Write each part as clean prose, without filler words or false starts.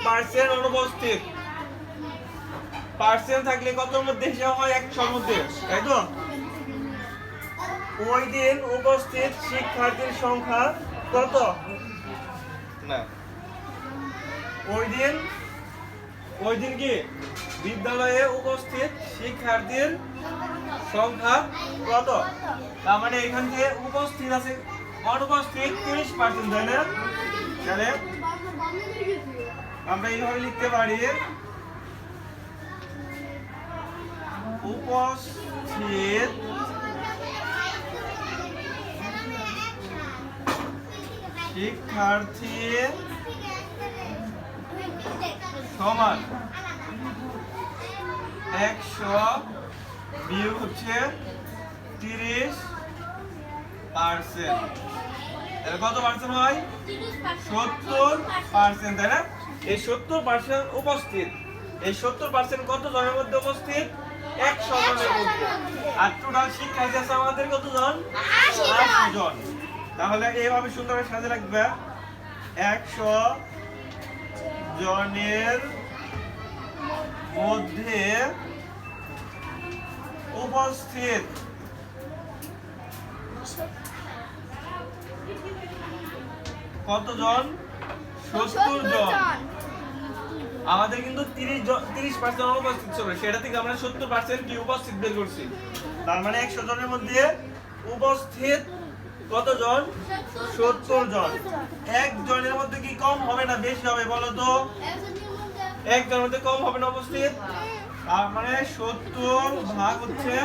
30% অনুপস্থিত। পার্সেন্ট থাকলে কতর মধ্যে হিসাব হয়? 100 মধ্যে, তাই তো? ওই দিন উপস্থিত শিক্ষার্থীর সংখ্যা কত? না, ওই দিন কি বিদ্যালয়ে উপস্থিত শিক্ষার্থীর সংখ্যা কত? তার মানে এখান থেকে উপস্থিত আছে, অনুপস্থিত 30%, তাই না? তাহলে আমরা এইভাবে লিখতে পারি, উপস্থিত শিক্ষার্থী সমান 100 বিয়োগ হচ্ছে 30%। তাহলে কত পার্সেন্ট হয়? 70%, তাই না? এই 70% উপস্থিত, এই 70% কত জনের মধ্যে উপস্থিত? 100 জনের মধ্যে। আর টোটাল শিক্ষার্থী আছে আমাদের কত জন? 80 জন। তাহলে এইভাবে সুন্দর করে সাজিয়ে রাখবে, 100 জনের মধ্যে উপস্থিত কতজন? 70 জন। আমাদের কিন্তু 30% অনুপস্থিত ছিল, সেটা থেকে আমরা 70% কি উপস্থিত বের করছি। তার মানে 100 জনের মধ্যে উপস্থিত কতজন? 70 জন। এক জনের মধ্যে কি কম হবে না বেশি হবে বলো তো? এক জনের মধ্যে কম হবে না উপস্থিত? তার মানে 70 ভাগ হচ্ছে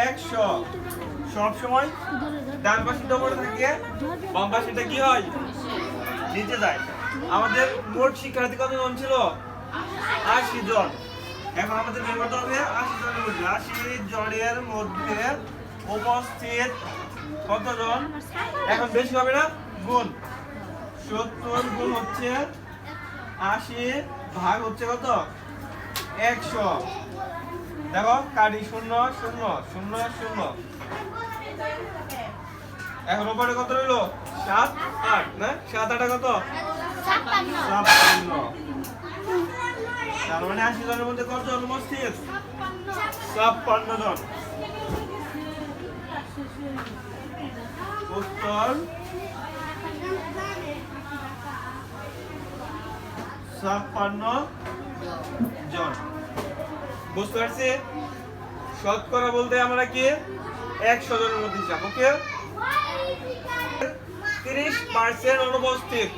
100। সব সময় ডান পাশেটা উপরে থাকে, বাম পাশেটা কি হয়? নিচে যায়। আমাদের মোট শিক্ষার্থী কতজন ছিল? 80 জন। এখন আমাদের বের করতে হবে 80 জনের মধ্যে, 80 জনের মধ্যে উপস্থিত কতজন? এখন বেশি হবে না, গুণ 70 গুণ হচ্ছে 80 ভাগ হচ্ছে কত? 100। দেখো কাটি, 0 0 0 0। এখন উপরে কত রইলো? 7 8 না? 7 8 কত? 56। তার মানে 80 জনের মধ্যে কতজন উপস্থিত? 56 জন। উত্তর 56 জন। বুঝতে পারছি? শতকরা বলতে আমরা কি 100 জনের মধ্যে হিসাব। ওকে, 30% অনুপস্থিত।